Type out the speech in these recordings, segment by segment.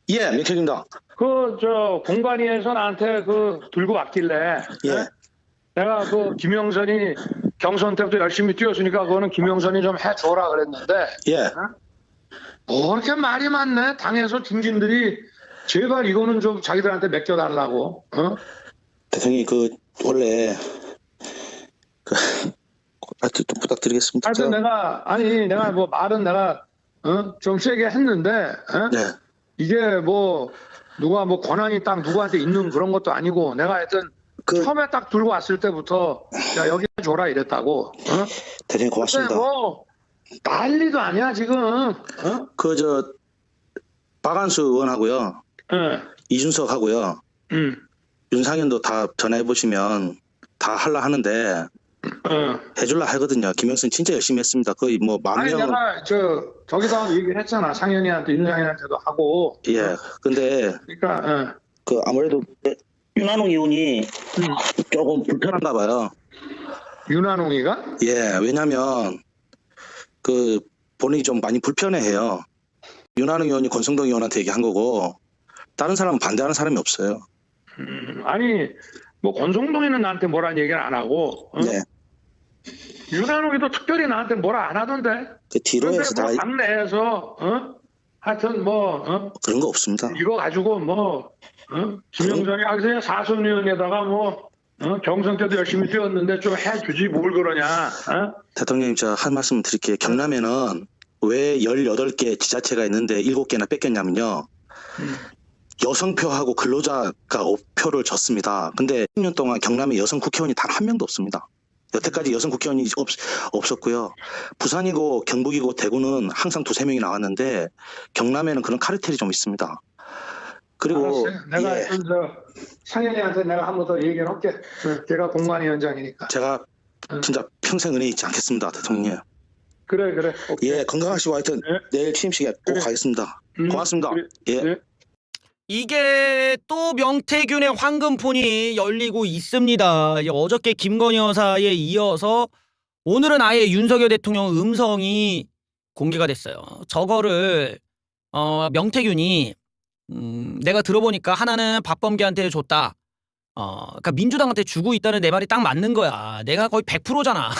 예, 명태균입니다. 공관위에서 나한테 들고 왔길래, 예. 내가 김영선이 경선 때부터 열심히 뛰었으니까 그거는 김영선이 좀 해줘라 그랬는데, 예. 뭐 이렇게 말이 많네. 당에서 중진들이 제발 이거는 좀 자기들한테 맡겨달라고, 대통령이 원래, 하여튼 좀 부탁드리겠습니다. 하여튼 내가 뭐 말은 내가, 좀 세게 했는데, 네. 이게 누가 권한이 딱 누구한테 있는 그런 것도 아니고, 내가 하여튼 처음에 딱 들고 왔을 때부터, 야, 여기 줘라 이랬다고, 대통령 고맙습니다. 근데 난리도 아니야, 지금, 박한수 의원하고요. 예. 이준석하고요. 윤상현도 다 전화해보시면 다 하려 하는데, 해줄라 하거든요. 김영선 진짜 열심히 했습니다. 거의 뭐 아니, 10,000명은. 내가 저기다 얘기를 했잖아. 상현이한테, 윤상현한테도 하고. 예. 근데, 그러니까, 아무래도 윤한홍 의원이 조금 불편한가 봐요. 윤한홍이가? 예. 왜냐면, 본인이 좀 많이 불편해해요. 윤한홍 의원이 권성동 의원한테 얘기한 거고, 다른 사람은 반대하는 사람이 없어요. 아니, 권성동이는 나한테 뭐라는 얘기를 안 하고, 네. 윤한홍이도 특별히 나한테 뭐라 안 하던데. 그 뒤로 해서 다 당내에서, 하여튼 그런 거 없습니다. 이거 가지고 김영선이 그냥 사선 의원에다가 경선 때도 열심히 뛰었는데 좀 해주지 뭘 그러냐. 대통령님, 저 한 말씀 드릴게요. 경남에는 왜 18개 지자체가 있는데 7개나 뺏겼냐면요. 여성표하고 근로자가 표를 줬습니다. 근데 10년 동안 경남에 여성 국회의원이 단 한 명도 없습니다. 여태까지 여성 국회의원이 없었고요. 부산이고 경북이고 대구는 항상 2-3명이 나왔는데 경남에는 그런 카르텔이 좀 있습니다. 그리고 알았어요. 내가 예, 상현이한테 내가 한 번 더 얘기를 할게. 걔가 공관위원장이니까. 제가 진짜 평생 은혜 잊지 않겠습니다, 대통령. 그래. 오케이. 예, 건강하시고 하여튼 내일 취임식에 꼭 그래. 가겠습니다. 고맙습니다. 그래. 예. 네. 이게 또 명태균의 황금폰이 열리고 있습니다. 어저께 김건희 여사에 이어서 오늘은 아예 윤석열 대통령 음성이 공개가 됐어요. 저거를 명태균이 내가 들어보니까 하나는 박범계한테 줬다. 그러니까 민주당한테 주고 있다는 내 말이 딱 맞는 거야. 내가 거의 100%잖아.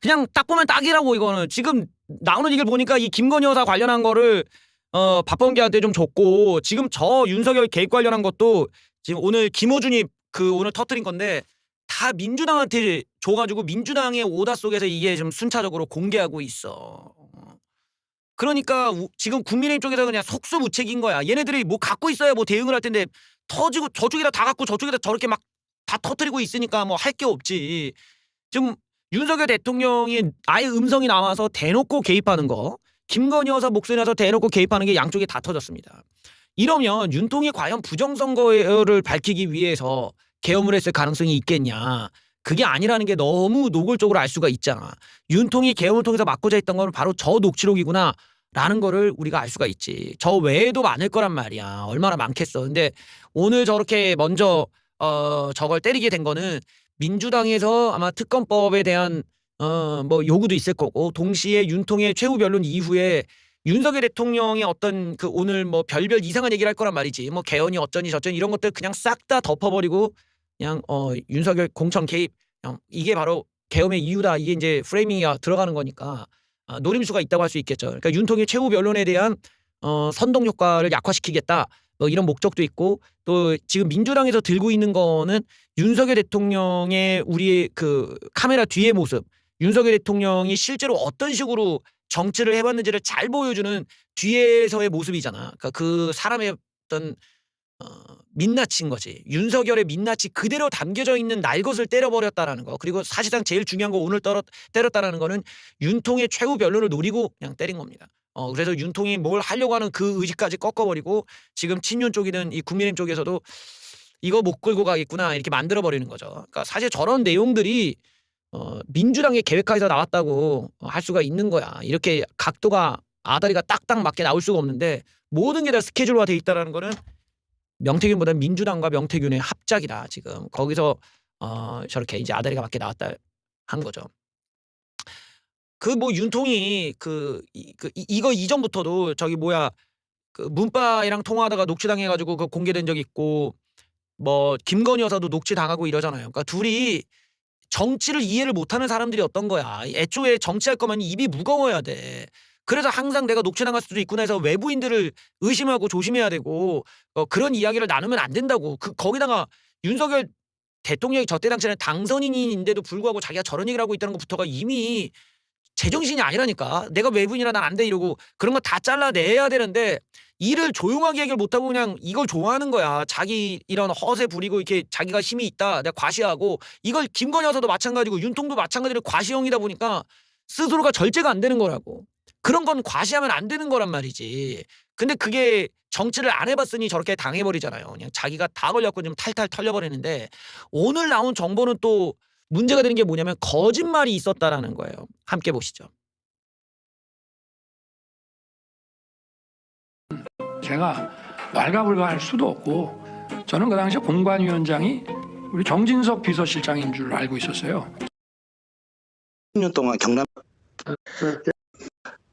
그냥 딱 보면 딱이라고 이거는. 지금 나오는 얘기를 보니까 이 김건희 여사 관련한 거를 박범계한테 좀 줬고 지금 저 윤석열 개입 관련한 것도 지금 오늘 김어준이 오늘 터뜨린 건데 다 민주당한테 줘가지고 민주당의 오다 속에서 이게 좀 순차적으로 공개하고 있어. 그러니까 지금 국민의힘 쪽에서 그냥 속수무책인 거야. 얘네들이 뭐 갖고 있어야 뭐 대응을 할 텐데 터지고 저쪽에다 다 갖고 저쪽에다 저렇게 막 다 터뜨리고 있으니까 뭐 할 게 없지. 지금 윤석열 대통령이 아예 음성이 나와서 대놓고 개입하는 거, 김건희 여사 목소리 나서 대놓고 개입하는 게 양쪽에 다 터졌습니다. 이러면 윤통이 과연 부정선거를 밝히기 위해서 계엄을 했을 가능성이 있겠냐. 그게 아니라는 게 너무 노골적으로 알 수가 있잖아. 윤통이 계엄을 통해서 막고자 했던 건 바로 저 녹취록이구나 라는 거를 우리가 알 수가 있지. 저 외에도 많을 거란 말이야. 얼마나 많겠어. 근데 오늘 저렇게 먼저 저걸 때리게 된 거는 민주당에서 아마 특검법에 대한 뭐 요구도 있을 거고 동시에 윤통의 최후 변론 이후에 윤석열 대통령의 어떤 오늘 뭐 별별 이상한 얘기를 할 거란 말이지. 뭐 개헌이 어쩌니 저쩌니 이런 것들 그냥 싹 다 덮어버리고 그냥 윤석열 공천 개입 이게 바로 계엄의 이유다. 이게 이제 프레이밍이 들어가는 거니까 노림수가 있다고 할 수 있겠죠. 그러니까 윤통의 최후 변론에 대한 선동 효과를 약화시키겠다. 뭐 이런 목적도 있고 또 지금 민주당에서 들고 있는 거는 윤석열 대통령의 우리의 카메라 뒤의 모습, 윤석열 대통령이 실제로 어떤 식으로 정치를 해봤는지를 잘 보여주는 뒤에서의 모습이잖아. 그러니까 그 사람의 어떤 민낯인 거지. 윤석열의 민낯이 그대로 담겨져 있는 날 것을 때려버렸다라는 거. 그리고 사실상 제일 중요한 거 오늘 때렸다라는 거는 윤통의 최후 변론을 노리고 그냥 때린 겁니다. 그래서 윤통이 뭘 하려고 하는 그 의지까지 꺾어버리고 지금 친윤 쪽이든 이 국민의힘 쪽에서도 이거 못 끌고 가겠구나 이렇게 만들어버리는 거죠. 그러니까 사실 저런 내용들이 민주당의 계획하에서 나왔다고 할 수가 있는 거야. 이렇게 각도가 아다리가 딱딱 맞게 나올 수가 없는데 모든 게 다 스케줄화 돼 있다는 거는 명태균보다 민주당과 명태균의 합작이다. 지금 거기서 저렇게 이제 아다리가 맞게 나왔다 한 거죠. 윤통이 이거 이전부터도 그 문바이랑 통화하다가 녹취당해가지고 그 공개된 적 있고 뭐 김건희 여사도 녹취당하고 이러잖아요. 그러니까 둘이 정치를 이해를 못하는 사람들이었던 거야. 애초에 정치할 거면 입이 무거워야 돼. 그래서 항상 내가 녹취당할 수도 있구나 해서 외부인들을 의심하고 조심해야 되고 그런 이야기를 나누면 안 된다고. 거기다가 윤석열 대통령이 저때 당시에는 당선인인데도 불구하고 자기가 저런 얘기를 하고 있다는 것부터가 이미 제정신이 아니라니까. 내가 외부인이라 난 안 돼 이러고 그런 거 다 잘라내야 되는데 일을 조용하게 얘기를 못하고 그냥 이걸 좋아하는 거야. 자기 이런 허세 부리고 이렇게 자기가 힘이 있다. 내가 과시하고 이걸 김건희 여사도 마찬가지고 윤통도 마찬가지로 과시형이다 보니까 스스로가 절제가 안 되는 거라고. 그런 건 과시하면 안 되는 거란 말이지. 근데 그게 정치를 안 해봤으니 저렇게 당해버리잖아요. 그냥 자기가 다 걸렸고 좀 탈탈 털려버리는데 오늘 나온 정보는 또 문제가 되는 게 뭐냐면 거짓말이 있었다라는 거예요. 함께 보시죠. 제가 왈가불가할 수도 없고 저는 그 당시에 공관위원장이 우리 정진석 비서실장인 줄 알고 있었어요. 10년 동안 경남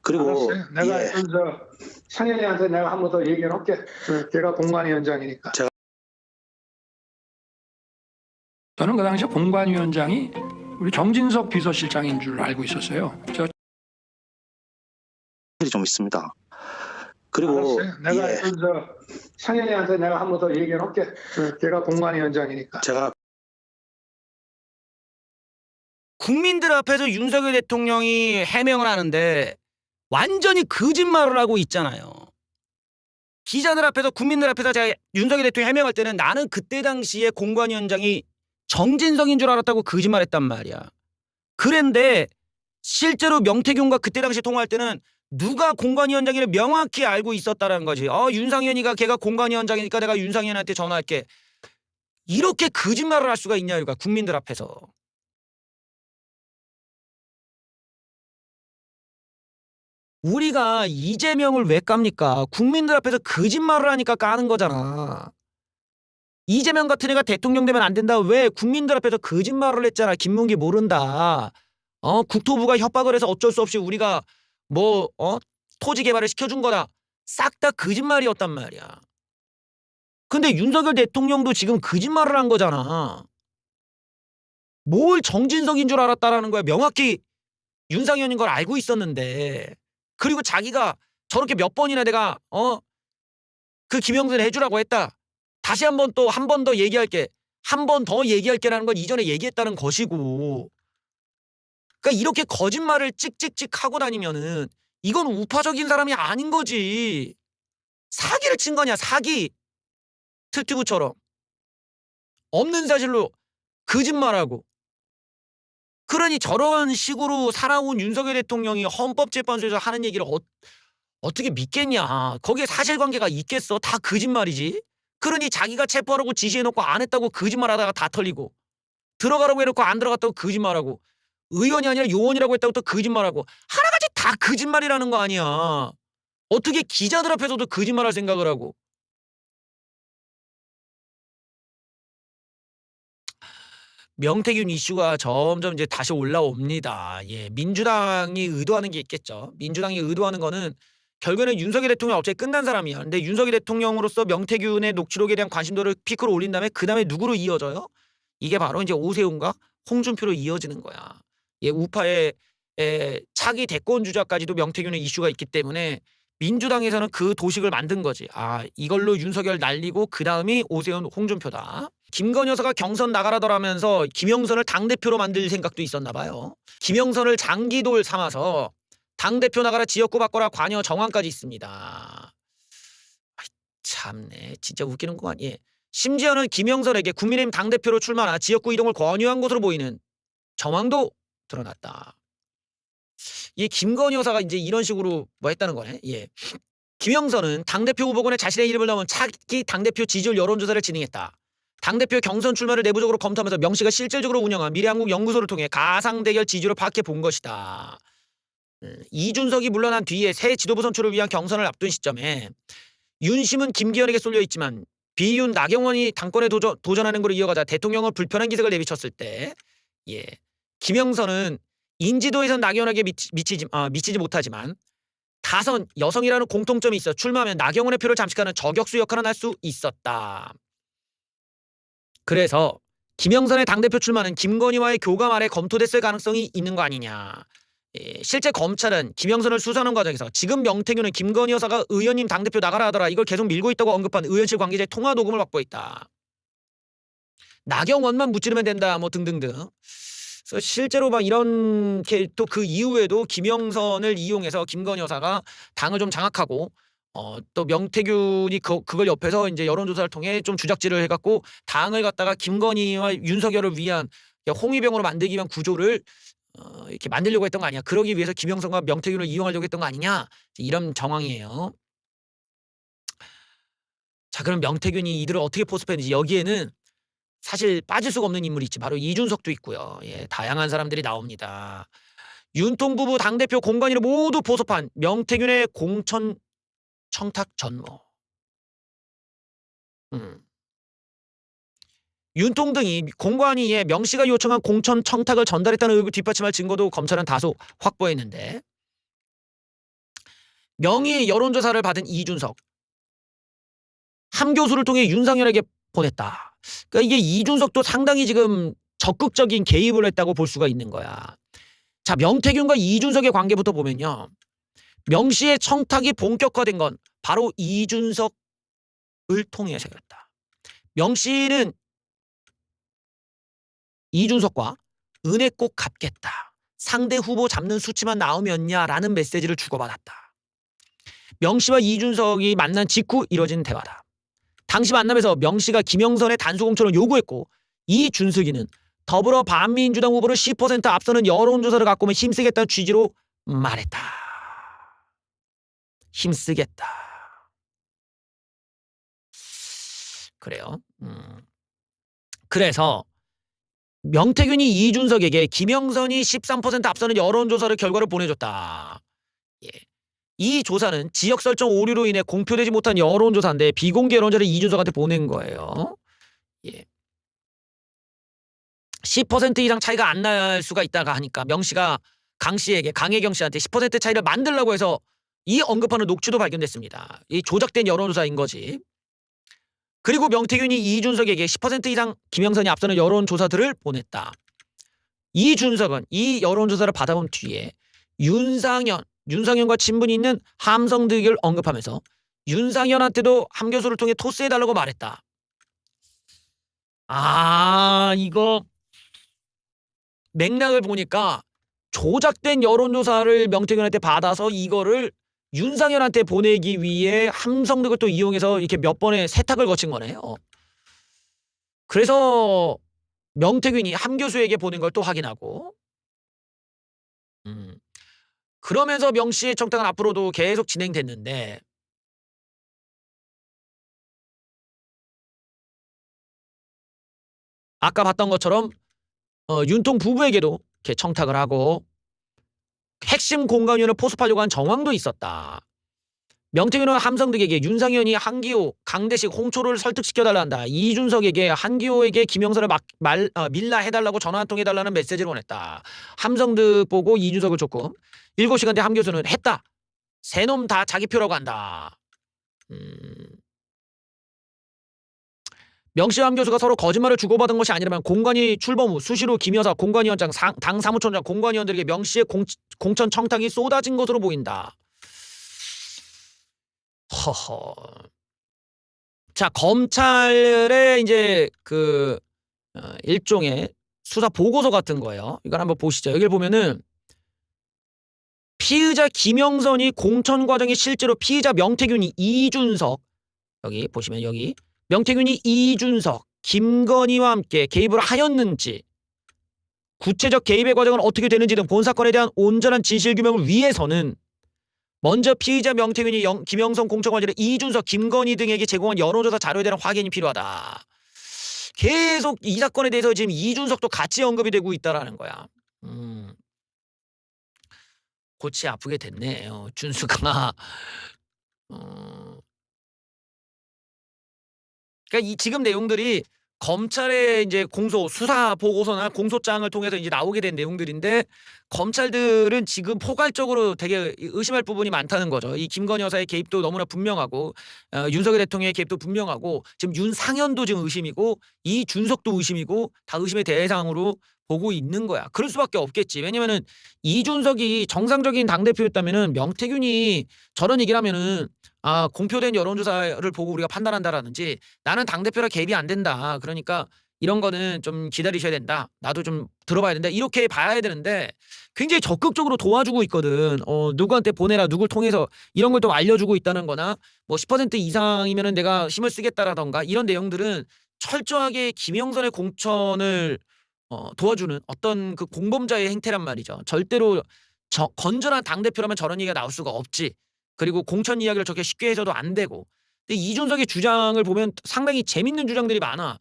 그리고 알았어요. 내가 예, 저 상현이한테 내가 한 번 더 얘기를 할게. 걔가 공관위원장이니까. 저는 그 당시에 공관위원장이 우리 정진석 비서실장인 줄 알고 있었어요. 일이 좀 있습니다. 그리고 알았어요. 내가 예, 저 상현이한테 내가 한 번 더 얘기를 할게. 걔가 공관위원장이니까. 제가 국민들 앞에서 윤석열 대통령이 해명을 하는데 완전히 거짓말을 하고 있잖아요. 기자들 앞에서 국민들 앞에서 제가 윤석열 대통령이 해명할 때는 나는 그때 당시에 공관위원장이 정진석인 줄 알았다고 거짓말했단 말이야. 그런데 실제로 명태균과 그때 당시 통화할 때는 누가 공관위원장인을 명확히 알고 있었다라는 거지. 윤상현이가 걔가 공관위원장이니까 내가 윤상현한테 전화할게. 이렇게 거짓말을 할 수가 있냐 이거 국민들 앞에서. 우리가 이재명을 왜 깝니까? 국민들 앞에서 거짓말을 하니까 까는 거잖아. 이재명 같은 애가 대통령 되면 안 된다. 왜? 국민들 앞에서 거짓말을 했잖아. 김문기 모른다. 국토부가 협박을 해서 어쩔 수 없이 우리가 토지 개발을 시켜준 거다. 싹 다 거짓말이었단 말이야. 근데 윤석열 대통령도 지금 거짓말을 한 거잖아. 뭘 정진석인 줄 알았다라는 거야. 명확히 윤상현인 걸 알고 있었는데. 그리고 자기가 저렇게 몇 번이나 내가 그 김영선 해주라고 했다. 다시 한 번 더 얘기할게. 한 번 더 얘기할게라는 건 이전에 얘기했다는 것이고. 그러니까 이렇게 거짓말을 찍찍찍 하고 다니면은 이건 우파적인 사람이 아닌 거지. 사기를 친 거냐 사기. 특티브처럼. 없는 사실로 거짓말하고. 그러니 저런 식으로 살아온 윤석열 대통령이 헌법재판소에서 하는 얘기를 어떻게 믿겠냐. 거기에 사실관계가 있겠어. 다 거짓말이지. 그러니 자기가 체포하라고 지시해놓고 안 했다고 거짓말하다가 다 털리고 들어가라고 해놓고 안 들어갔다고 거짓말하고 의원이 아니라 요원이라고 했다고 또 거짓말하고 하나같이 다 거짓말이라는 거 아니야. 어떻게 기자들 앞에서도 거짓말할 생각을 하고. 명태균 이슈가 점점 이제 다시 올라옵니다. 예, 민주당이 의도하는 게 있겠죠. 민주당이 의도하는 거는 결국에는 윤석열 대통령 어차피 끝난 사람이야. 근데 윤석열 대통령으로서 명태균의 녹취록에 대한 관심도를 피크로 올린 다음에 그 다음에 누구로 이어져요? 이게 바로 이제 오세훈과 홍준표로 이어지는 거야. 예, 우파의 차기 대권 주자까지도 명태균의 이슈가 있기 때문에 민주당에서는 그 도식을 만든 거지. 이걸로 윤석열 날리고 그 다음이 오세훈 홍준표다. 김건희 여사가 경선 나가라더라면서 김영선을 당대표로 만들 생각도 있었나 봐요. 김영선을 장기돌 삼아서 당대표 나가라 지역구 바꿔라 관여 정황까지 있습니다. 참네 진짜 웃기는구만. 예. 심지어는 김영선에게 국민의힘 당대표로 출마나 지역구 이동을 권유한 것으로 보이는 정황도 드러났다. 이 김건희 여사가 이제 이런 식으로 했다는 거네. 예. 김영선은 당대표 후보군에 자신의 이름을 넣은 차기 당대표 지지율 여론조사를 진행했다. 당대표 경선 출마를 내부적으로 검토하면서 명 씨가 실질적으로 운영한 미래한국 연구소를 통해 가상 대결 지지율을 파악해 본 것이다. 이준석이 물러난 뒤에 새 지도부 선출을 위한 경선을 앞둔 시점에 윤심은 김기현에게 쏠려 있지만 비윤 나경원이 당권에 도전하는 걸로 이어가자 대통령은 불편한 기색을 내비쳤을 때 김영선은 인지도에선 나경원에게 미치지 못하지만 다선 여성이라는 공통점이 있어 출마하면 나경원의 표를 잠식하는 저격수 역할을 할 수 있었다. 그래서 김영선의 당대표 출마는 김건희와의 교감 아래 검토됐을 가능성이 있는 거 아니냐. 실제 검찰은 김영선을 수사하는 과정에서 지금 명태균은 김건희 여사가 의원님 당대표 나가라 하더라 이걸 계속 밀고 있다고 언급한 의원실 관계자의 통화 녹음을 확보했다. 나경원만 무찌르면 된다 뭐 등등등. 그래서 실제로 막 이런 또 그 이후에도 김영선을 이용해서 김건희 여사가 당을 좀 장악하고 또 명태균이 그걸 옆에서 이제 여론조사를 통해 좀 주작질을 해갖고 당을 갖다가 김건희와 윤석열을 위한 홍위병으로 만들기 위한 구조를 이렇게 만들려고 했던 거 아니야. 그러기 위해서 김영선과 명태균을 이용하려고 했던 거 아니냐. 이런 정황이에요. 자, 그럼 명태균이 이들을 어떻게 포섭했는지 여기에는 사실 빠질 수가 없는 인물이 있지. 바로 이준석도 있고요. 예, 다양한 사람들이 나옵니다. 윤통 부부 당대표 공관위를 모두 포섭한 명태균의 공천 청탁 전모. 윤통 등이 공관위에 명씨가 요청한 공천 청탁을 전달했다는 의혹을 뒷받침할 증거도 검찰은 다소 확보했는데 명의 여론조사를 받은 이준석 함 교수를 통해 윤상현에게 보냈다. 그러니까 이게 이준석도 상당히 지금 적극적인 개입을 했다고 볼 수가 있는 거야. 자, 명태균과 이준석의 관계부터 보면요. 명씨의 청탁이 본격화된 건 바로 이준석을 통해서였다. 명씨는 이준석과 은혜 꼭 갚겠다. 상대 후보 잡는 수치만 나오면야라는 메시지를 주고받았다. 명씨와 이준석이 만난 직후 이뤄진 대화다. 당시 만남에서 명씨가 김영선의 단수공천을 요구했고 이준석이는 더불어 반민주당 후보를 10% 앞서는 여론조사를 갖고 오면 힘쓰겠다는 취지로 말했다. 힘쓰겠다. 그래요. 그래서 명태균이 이준석에게 김영선이 13% 앞서는 여론조사를 결과를 보내줬다. 예. 이 조사는 지역 설정 오류로 인해 공표되지 못한 여론조사인데 비공개 여론조사를 이준석한테 보낸 거예요. 예. 10% 이상 차이가 안 날 수가 있다가 하니까 명씨가 강씨에게 강혜경 씨한테 10% 차이를 만들려고 해서 이 언급하는 녹취도 발견됐습니다. 이 조작된 여론조사인 거지. 그리고 명태균이 이준석에게 10% 이상 김영선이 앞서는 여론조사들을 보냈다. 이준석은 이 여론조사를 받아본 뒤에 윤상현과 친분이 있는 함성득을 언급하면서 윤상현한테도 함 교수를 통해 토스해달라고 말했다. 이거 맥락을 보니까 조작된 여론조사를 명태균한테 받아서 이거를 윤상현한테 보내기 위해 함성득을 또 이용해서 이렇게 몇 번의 세탁을 거친 거네요. 그래서 명태균이 함 교수에게 보낸 걸 또 확인하고 그러면서 명씨의 청탁은 앞으로도 계속 진행됐는데 아까 봤던 것처럼 윤통 부부에게도 이렇게 청탁을 하고 핵심 공관위원을 포섭하려고 한 정황도 있었다. 명태균은 함성득에게 윤상현이 한기호, 강대식, 홍초를 설득시켜달라 한다. 이준석에게 한기호에게 김영선을 밀라 해달라고 전화 한 통 해달라는 메시지를 보냈다. 함성득 보고 이준석을 조금 7시간 뒤 함 교수는 했다. 세 놈 다 자기 표라고 한다. 명씨와 함 교수가 서로 거짓말을 주고받은 것이 아니라면 공관위 출범 후 수시로 김 여사, 공관위원장, 당 사무총장, 공관위원들에게 명씨의 공천 청탁이 쏟아진 것으로 보인다. 허허. 자, 검찰의 이제 그 일종의 수사 보고서 같은 거예요. 이걸 한번 보시죠. 여기를 보면은 피의자 김영선이 공천 과정에 실제로 피의자 명태균이 이준석 여기 보시면 여기 명태균이 이준석, 김건희와 함께 개입을 하였는지 구체적 개입의 과정은 어떻게 되는지 등 본 사건에 대한 온전한 진실규명을 위해서는 먼저 피의자 명태균이 김영선 공천관리를 이준석, 김건희 등에게 제공한 여론조사 자료에 대한 확인이 필요하다. 계속 이 사건에 대해서 지금 이준석도 같이 언급이 되고 있다라는 거야. 골치 아프게 됐네. 준수가. 그러니까 이 지금 내용들이 검찰의 이제 수사 보고서나 공소장을 통해서 이제 나오게 된 내용들인데 검찰들은 지금 포괄적으로 되게 의심할 부분이 많다는 거죠. 이 김건희 여사의 개입도 너무나 분명하고 윤석열 대통령의 개입도 분명하고 지금 윤상현도 지금 의심이고 이준석도 의심이고 다 의심의 대상으로 보고 있는 거야. 그럴 수밖에 없겠지. 왜냐면은 이준석이 정상적인 당대표였다면은 명태균이 저런 얘기를 하면은 공표된 여론조사를 보고 우리가 판단한다라든지 나는 당대표라 개입이 안 된다. 그러니까 이런 거는 좀 기다리셔야 된다. 나도 좀 들어봐야 된다. 이렇게 봐야 되는데 굉장히 적극적으로 도와주고 있거든. 누구한테 보내라, 누굴 통해서 이런 걸 좀 알려주고 있다는 거나 뭐 10% 이상이면은 내가 힘을 쓰겠다라던가 이런 내용들은 철저하게 김영선의 공천을 도와주는 어떤 그 공범자의 행태란 말이죠. 절대로 건전한 당대표라면 저런 얘기가 나올 수가 없지. 그리고 공천 이야기를 저렇게 쉽게 해서도 안 되고. 근데 이준석의 주장을 보면 상당히 재밌는 주장들이 많아.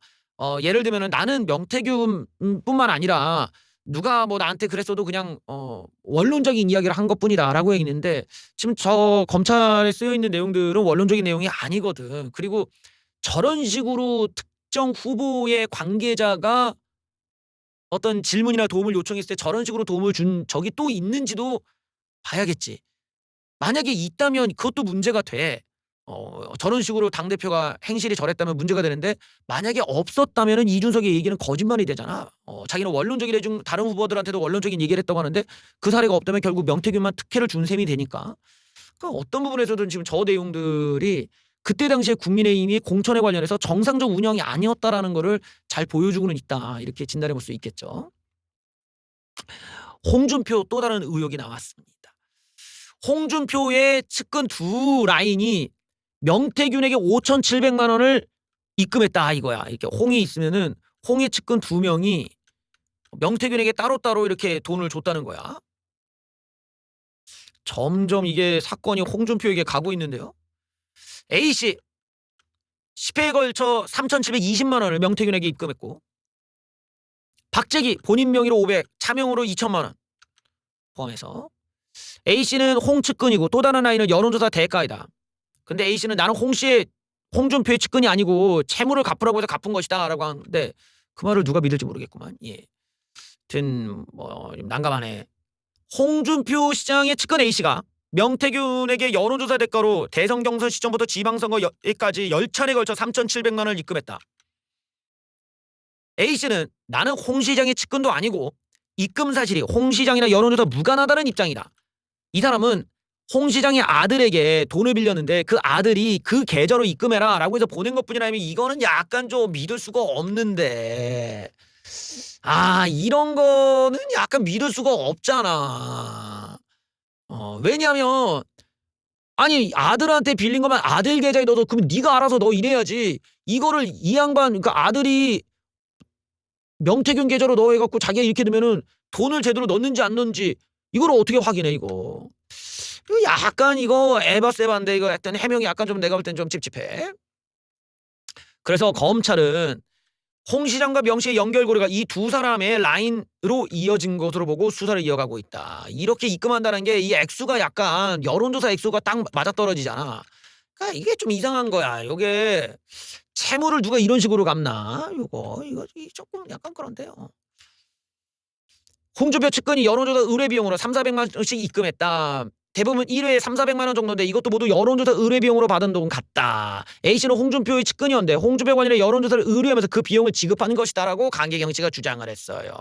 예를 들면은 나는 명태균뿐만 아니라 누가 뭐 나한테 그랬어도 그냥 원론적인 이야기를 한 것뿐이다라고 얘기했는데 지금 저 검찰에 쓰여 있는 내용들은 원론적인 내용이 아니거든. 그리고 저런 식으로 특정 후보의 관계자가 어떤 질문이나 도움을 요청했을 때 저런 식으로 도움을 준 적이 또 있는지도 봐야겠지. 만약에 있다면 그것도 문제가 돼. 저런 식으로 당대표가 행실이 저랬다면 문제가 되는데 만약에 없었다면은 이준석의 얘기는 거짓말이 되잖아. 자기는 원론적인 중 다른 후보들한테도 원론적인 얘기를 했다고 하는데 그 사례가 없다면 결국 명태균만 특혜를 준 셈이 되니까. 그러니까 어떤 부분에서든 지금 저 내용들이 그때 당시에 국민의힘이 공천에 관련해서 정상적 운영이 아니었다라는 거를 잘 보여주고는 있다. 이렇게 진단해 볼 수 있겠죠. 홍준표 또 다른 의혹이 나왔습니다. 홍준표의 측근 두 라인이 명태균에게 5,700만 원을 입금했다 이거야. 이렇게 홍이 있으면은 홍의 측근 두 명이 명태균에게 따로따로 이렇게 돈을 줬다는 거야. 점점 이게 사건이 홍준표에게 가고 있는데요. A씨 10회에 걸쳐 3,720만 원을 명태균에게 입금했고 박재기 본인 명의로 500, 차명으로 2천만 원 포함해서 A씨는 홍 측근이고 또 다른 라인은 여론조사 대가이다. 근데 A씨는 나는 홍준표의 측근이 아니고 채무를 갚으라고 해서 갚은 것이다 라고 하는데 그 말을 누가 믿을지 모르겠구만. 예. 하여튼 뭐 난감하네. 홍준표 시장의 측근 A씨가 명태균에게 여론조사 대가로 대선 경선 시점부터 지방선거까지 10차례에 걸쳐 3,700만 원을 입금했다. A씨는 나는 홍 시장의 측근도 아니고 입금 사실이 홍 시장이나 여론조사 무관하다는 입장이다. 이 사람은 홍 시장의 아들에게 돈을 빌렸는데 그 아들이 그 계좌로 입금해라 라고 해서 보낸 것뿐이라면 이거는 약간 좀 믿을 수가 없는데 이런 거는 약간 믿을 수가 없잖아. 왜냐면 아니 아들한테 빌린 거면 아들 계좌에 넣어도 그럼 네가 알아서 너 이래야지. 이거를 이 양반 그러니까 아들이 명태균 계좌로 넣어갖고 자기가 이렇게 되면은 돈을 제대로 넣는지 안 넣는지 이걸 어떻게 확인해 이거. 약간 이거 에바세바인데 이거 약간 해명이 약간 좀 내가 볼 땐 좀 찝찝해. 그래서 검찰은 홍 시장과 명 씨의 연결고리가 이 두 사람의 라인으로 이어진 것으로 보고 수사를 이어가고 있다. 이렇게 입금한다는 게 이 액수가 약간 여론조사 액수가 딱 맞아떨어지잖아. 그러니까 이게 좀 이상한 거야. 이게 채무를 누가 이런 식으로 갚나? 이거 조금 약간 그런데요. 홍준표 측근이 여론조사 의뢰 비용으로 3,400만 원씩 입금했다. 대부분 1회에 3,400만 원 정도인데 이것도 모두 여론조사 의뢰 비용으로 받은 돈 같다. A씨는 홍준표의 측근이었는데 홍준표 관련해 여론조사를 의뢰하면서 그 비용을 지급하는 것이다라고 강계경 씨가 주장을 했어요.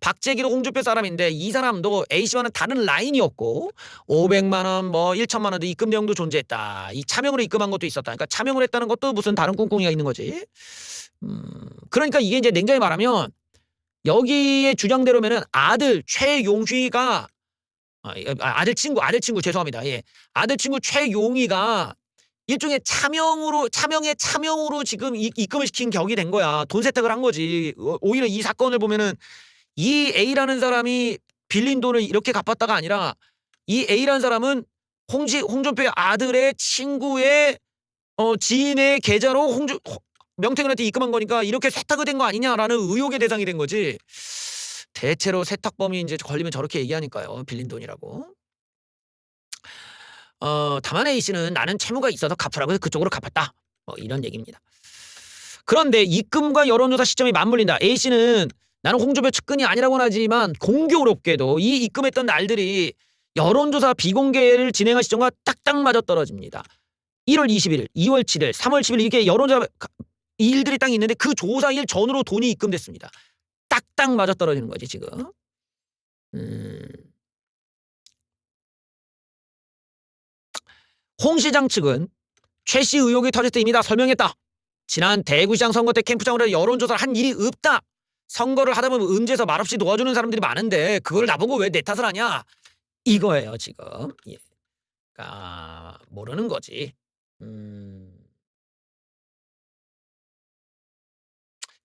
박재기도 홍준표 사람인데 이 사람도 A씨와는 다른 라인이었고 500만 원, 뭐 1천만 원도 입금 내용도 존재했다. 이 차명으로 입금한 것도 있었다. 그러니까 차명을 했다는 것도 무슨 다른 꿍꿍이가 있는 거지. 그러니까 이게 이제 냉정히 말하면 여기에 주장대로면은 아들 최용휘가 아들 친구 죄송합니다. 예. 아들 친구 최용희가 일종의 차명으로 지금 입금을 시킨 격이 된 거야. 돈 세탁을 한 거지. 오히려 이 사건을 보면은 이 A라는 사람이 빌린 돈을 이렇게 갚았다가 아니라 이 A라는 사람은 홍준표의 아들의 친구의 지인의 계좌로 명태균한테 입금한 거니까 이렇게 세탁이 된 거 아니냐라는 의혹의 대상이 된 거지. 대체로 세탁범이 이제 걸리면 저렇게 얘기하니까요. 빌린 돈이라고. 다만 A씨는 나는 채무가 있어서 갚으라고 해서 그쪽으로 갚았다. 이런 얘기입니다. 그런데 입금과 여론조사 시점이 맞물린다. A씨는 나는 홍준표 측근이 아니라고는 하지만 공교롭게도 이 입금했던 날들이 여론조사 비공개를 진행한 시점과 딱딱 맞아떨어집니다. 1월 21일, 2월 7일, 3월 10일 이게 여론조사 일들이 딱 있는데 그 조사일 전으로 돈이 입금됐습니다. 딱딱 맞아떨어지는 거지 지금. 홍 시장 측은 최 씨 의혹이 터질 때 이미 다 설명했다. 지난 대구시장 선거 때 캠프장으로 여론조사를 한 일이 없다. 선거를 하다 보면 음지에서 말없이 도와주는 사람들이 많은데 그걸 나보고 왜 내 탓을 하냐. 이거예요 지금. 예. 그러니까 모르는 거지.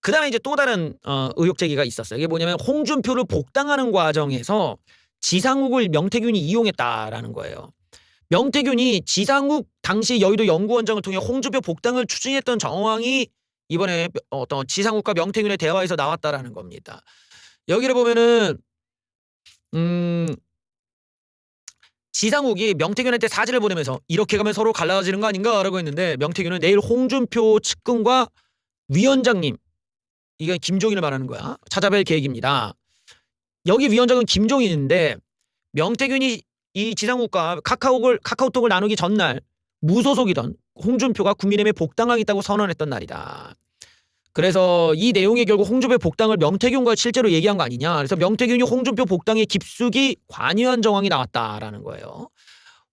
그 다음에 이제 또 다른 의혹 제기가 있었어요. 이게 뭐냐면 홍준표를 복당하는 과정에서 지상욱을 명태균이 이용했다라는 거예요. 명태균이 지상욱 당시 여의도 연구원장을 통해 홍준표 복당을 추진했던 정황이 이번에 어떤 지상욱과 명태균의 대화에서 나왔다라는 겁니다. 여기를 보면은 지상욱이 명태균한테 사진을 보내면서 이렇게 가면 서로 갈라지는 거 아닌가라고 했는데 명태균은 내일 홍준표 측근과 위원장님, 이게 김종인을 말하는 거야, 찾아뵐 계획입니다. 여기 위원장은 김종인인데 명태균이 이 지상욱과 카카오톡을 나누기 전날 무소속이던 홍준표가 국민의힘에 복당하겠다고 선언했던 날이다. 그래서 이 내용이 결국 홍준표 복당을 명태균과 실제로 얘기한 거 아니냐. 그래서 명태균이 홍준표 복당에 깊숙이 관여한 정황이 나왔다라는 거예요.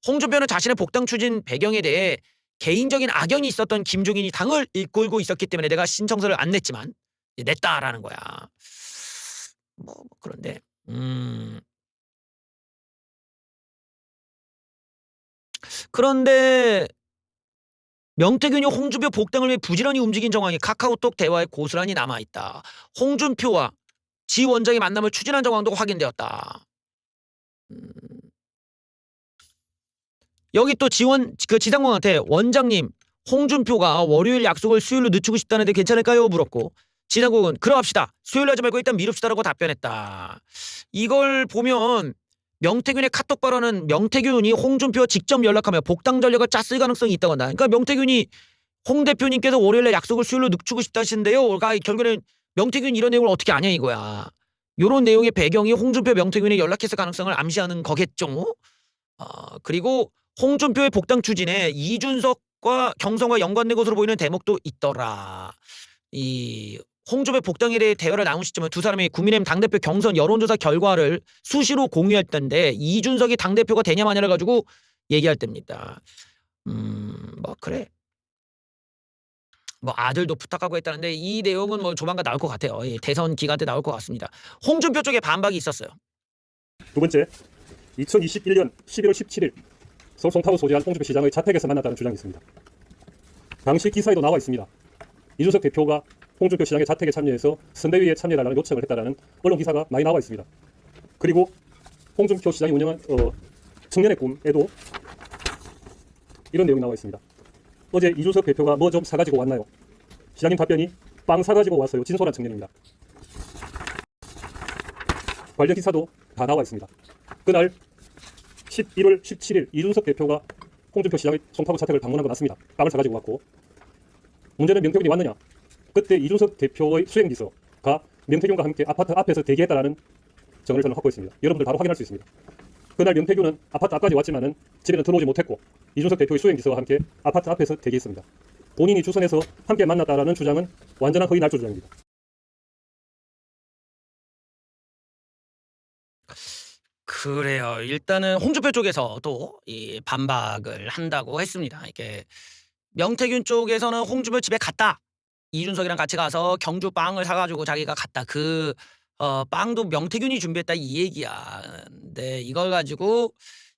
홍준표는 자신의 복당 추진 배경에 대해 개인적인 악연이 있었던 김종인이 당을 이끌고 있었기 때문에 내가 신청서를 안 냈지만 냈다라는 거야. 그런데 그런데 명태균이 홍준표 복당을 위해 부지런히 움직인 정황이 카카오톡 대화에 고스란히 남아있다. 홍준표와 지 원장의 만남을 추진한 정황도 확인되었다. 여기 또 지상공한테 원장님, 홍준표가 월요일 약속을 수요일로 늦추고 싶다는데 괜찮을까요? 물었고 지상공은 그러합시다. 수요일 하지 말고 일단 미룹시다라고 답변했다. 이걸 보면 명태균의 카톡 발언은 명태균이 홍준표와 직접 연락하며 복당 전략을 짰을 가능성이 있다고 한다. 그러니까 명태균이 홍 대표님께서 월요일에 약속을 수요일로 늦추고 싶다 하시는데요. 그러니까 결국에는 명태균이 이런 내용을 어떻게 아냐 이거야. 이런 내용의 배경이 홍준표 명태균이 연락했을 가능성을 암시하는 거겠죠. 그리고 홍준표의 복당 추진에 이준석과 경선과 연관된 것으로 보이는 대목도 있더라. 이 홍준표 복당에 대해 대화를 나눈 시점은 두 사람이 국민의힘 당대표 경선 여론조사 결과를 수시로 공유했던데 이준석이 당대표가 되냐 마냐를 가지고 얘기할 때입니다. 그래. 아들도 부탁하고 했다는데 이 내용은 조만간 나올 것 같아요. 대선 기간 때 나올 것 같습니다. 홍준표 쪽에 반박이 있었어요. 두 번째, 2021년 11월 17일 서울 송파구 소재한 홍준표 시장의 자택에서 만났다는 주장이 있습니다. 당시 기사에도 나와 있습니다. 이준석 대표가 홍준표 시장의 자택에 참여해서 선대위에 참여해달라는 요청을 했다라는 언론 기사가 많이 나와 있습니다. 그리고 홍준표 시장이 운영한 청년의 꿈에도 이런 내용이 나와 있습니다. 어제 이준석 대표가 뭐 좀 사가지고 왔나요? 시장님 답변이 빵 사가지고 왔어요. 진솔한 청년입니다. 관련 기사도 다 나와 있습니다. 그날 11월 17일 이준석 대표가 홍준표 시장의 송파구 자택을 방문한 건 맞습니다. 빵을 사가지고 왔고, 문제는 명태균이 왔느냐? 그때 이준석 대표의 수행비서가 명태균과 함께 아파트 앞에서 대기했다라는 정을 저는 확보했습니다. 여러분들 바로 확인할 수 있습니다. 그날 명태균은 아파트 앞까지 왔지만은 집에는 들어오지 못했고 이준석 대표의 수행비서와 함께 아파트 앞에서 대기했습니다. 본인이 주선해서 함께 만났다라는 주장은 완전한 허위 날조 주장입니다. 그래요. 일단은 홍준표 쪽에서도 이 반박을 한다고 했습니다. 이게 명태균 쪽에서는 홍준표 집에 갔다. 이준석이랑 같이 가서 경주 빵을 사가지고 자기가 갔다. 빵도 명태균이 준비했다 이 얘기야. 근데 이걸 가지고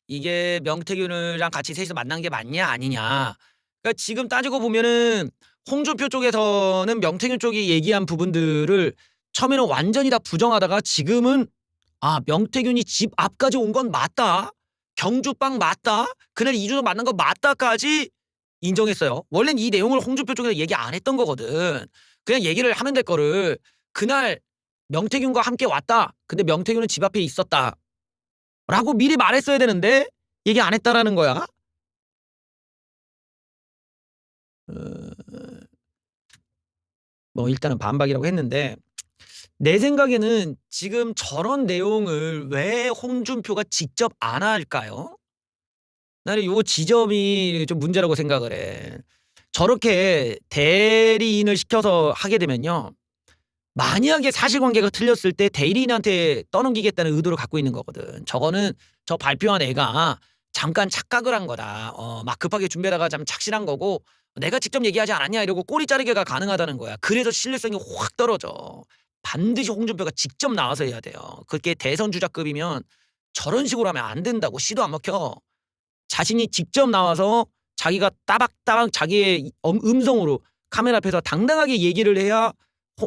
이게 명태균이랑 같이 셋이서 만난 게 맞냐 아니냐. 그러니까 지금 따지고 보면은 홍준표 쪽에서는 명태균 쪽이 얘기한 부분들을 처음에는 완전히 다 부정하다가 지금은 명태균이 집 앞까지 온 건 맞다. 경주빵 맞다. 그날 이준석 만난 거 맞다까지 인정했어요. 원래는 이 내용을 홍준표 쪽에서 얘기 안 했던 거거든. 그냥 얘기를 하면 될 거를 그날 명태균과 함께 왔다. 근데 명태균은 집 앞에 있었다. 라고 미리 말했어야 되는데 얘기 안 했다라는 거야. 뭐 일단은 반박이라고 했는데 내 생각에는 지금 저런 내용을 왜 홍준표가 직접 안 할까요? 나는 요 지점이 좀 문제라고 생각을 해. 저렇게 대리인을 시켜서 하게 되면요. 만약에 사실관계가 틀렸을 때 대리인한테 떠넘기겠다는 의도를 갖고 있는 거거든. 저거는 저 발표한 애가 잠깐 착각을 한 거다. 막 급하게 준비하다가 좀 착실한 거고 내가 직접 얘기하지 않았냐 이러고 꼬리 자르기가 가능하다는 거야. 그래서 신뢰성이 확 떨어져. 반드시 홍준표가 직접 나와서 해야 돼요. 그게 대선 주자급이면 저런 식으로 하면 안 된다고. 시도 안 먹혀. 자신이 직접 나와서 자기가 따박따박 자기의 음성으로 카메라 앞에서 당당하게 얘기를 해야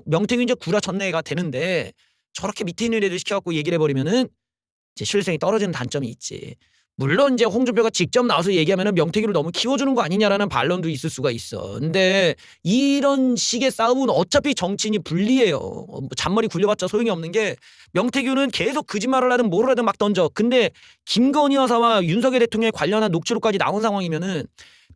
명태균 이제 구라쳤네가 되는데 저렇게 밑에 있는 애들 시켜갖고 얘기를 해버리면은 이제 신뢰성이 떨어지는 단점이 있지. 물론 이제 홍준표가 직접 나와서 얘기하면은 명태균을 너무 키워주는 거 아니냐라는 반론도 있을 수가 있어. 근데 이런 식의 싸움은 어차피 정치인이 불리해요. 뭐 잔머리 굴려봤자 소용이 없는 게 명태균은 계속 거짓말을 하든 뭐를 하든 막 던져. 근데 김건희 여사와 윤석열 대통령에 관련한 녹취록까지 나온 상황이면은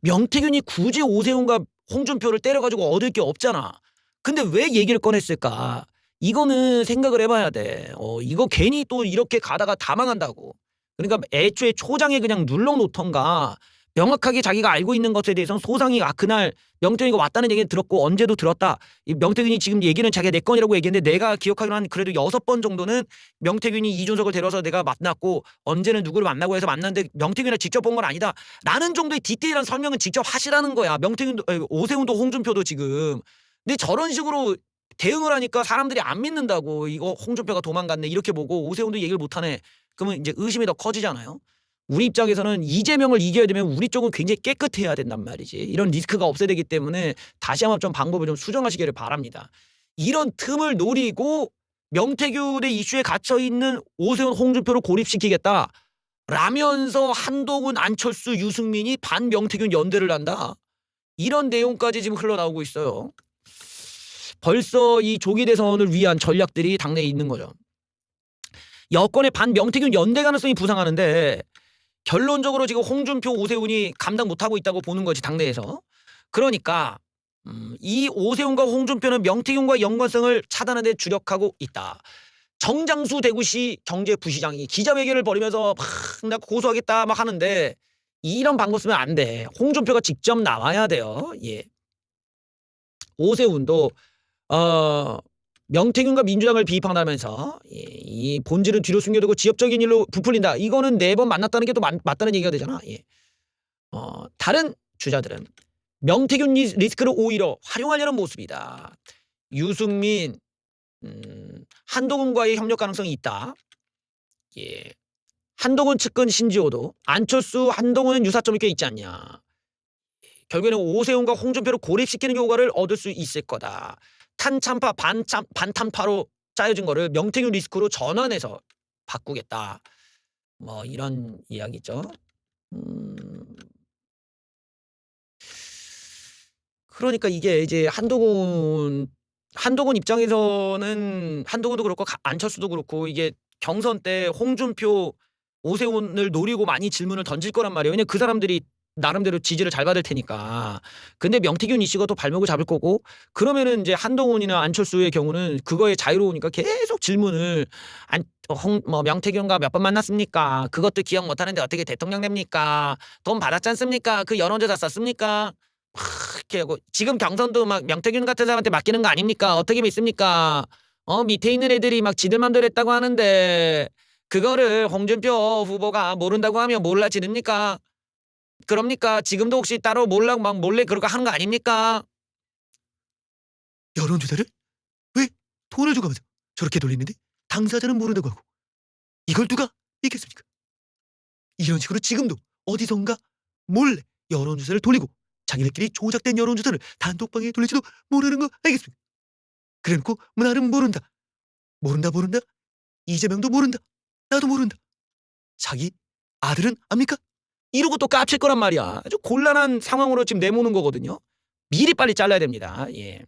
명태균이 굳이 오세훈과 홍준표를 때려가지고 얻을 게 없잖아. 근데 왜 얘기를 꺼냈을까? 이거는 생각을 해봐야 돼. 이거 괜히 또 이렇게 가다가 다 망한다고. 그러니까 애초에 초장에 그냥 눌러놓던가 명확하게 자기가 알고 있는 것에 대해서는 소상히 그날 명태균이가 왔다는 얘기는 들었고 언제도 들었다. 이 명태균이 지금 얘기는 자기가 내 건이라고 얘기했는데 내가 기억하기로 한 그래도 6번 정도는 명태균이 이준석을 데려서 내가 만났고 언제는 누구를 만나고 해서 만났는데 명태균이랑 직접 본 건 아니다. 라는 정도의 디테일한 설명은 직접 하시라는 거야. 명태균도 오세훈도 홍준표도 지금. 근데 저런 식으로 대응을 하니까 사람들이 안 믿는다고. 이거 홍준표가 도망갔네 이렇게 보고 오세훈도 얘기를 못하네. 그러면 이제 의심이 더 커지잖아요. 우리 입장에서는 이재명을 이겨야 되면 우리 쪽은 굉장히 깨끗해야 된단 말이지. 이런 리스크가 없어야 되기 때문에 다시 한번 좀 방법을 좀 수정하시기를 바랍니다. 이런 틈을 노리고 명태균의 이슈에 갇혀있는 오세훈 홍준표를 고립시키겠다 라면서 한동훈 안철수 유승민이 반명태균 연대를 한다. 이런 내용까지 지금 흘러나오고 있어요. 벌써 이 조기 대선을 위한 전략들이 당내에 있는 거죠. 여권의 반명태균 연대 가능성이 부상하는데 결론적으로 지금 홍준표 오세훈이 감당 못하고 있다고 보는 거지 당내에서. 그러니까 이 오세훈과 홍준표는 명태균과 연관성을 차단하는 데 주력하고 있다. 정장수 대구시 경제부시장이 기자회견을 벌이면서 막 나 고소하겠다 막 하는데 이런 방법 쓰면 안 돼. 홍준표가 직접 나와야 돼요. 예. 오세훈도 명태균과 민주당을 비판하면서 이 본질은 뒤로 숨겨두고 지역적인 일로 부풀린다. 이거는 4번 만났다는 게 또 맞다는 얘기가 되잖아. 예. 다른 주자들은 명태균 리스크를 오히려 활용하려는 모습이다. 유승민, 한동훈과의 협력 가능성이 있다. 예. 한동훈 측근 신지호도 안철수, 한동훈은 유사점이 꽤 있지 않냐. 결국에는 오세훈과 홍준표를 고립시키는 효과를 얻을 수 있을 거다. 탄탄파 반탄파로 짜여진 거를 명태균 리스크로 전환해서 바꾸겠다. 뭐 이런 이야기죠. 그러니까 이게 이제 한동훈 입장에서는 한동훈도 그렇고 안철수도 그렇고 이게 경선 때 홍준표, 오세훈을 노리고 많이 질문을 던질 거란 말이에요. 왜냐면 그 사람들이 나름대로 지지를 잘 받을 테니까. 근데 명태균 이슈가 또 발목을 잡을 거고 그러면은 이제 한동훈이나 안철수의 경우는 그거에 자유로우니까 계속 질문을 명태균과 몇 번 만났습니까? 그것도 기억 못하는데 어떻게 대통령 됩니까? 돈 받았지 않습니까? 그 여론조사 썼습니까? 이렇게 하고 지금 경선도 막 명태균 같은 사람한테 맡기는 거 아닙니까? 어떻게 믿습니까? 밑에 있는 애들이 막 지들 맘대로 했다고 하는데 그거를 홍준표 후보가 모른다고 하면 몰라지릅니까? 그럽니까? 지금도 혹시 따로 몰래 그러고 하는 거 아닙니까? 여론조사를 왜 돈을 주고면서 저렇게 돌리는데 당사자는 모른다고 하고 이걸 누가 믿겠습니까? 이런 식으로 지금도 어디선가 몰래 여론조사를 돌리고 자기네끼리 조작된 여론조사를 단톡방에 돌릴지도 모르는 거 알겠습니까? 그래놓고 나는 모른다. 이재명도 모른다. 나도 모른다. 자기 아들은 압니까? 이러고 또 깝칠 거란 말이야. 아주 곤란한 상황으로 지금 내모는 거거든요. 미리 빨리 잘라야 됩니다. 예.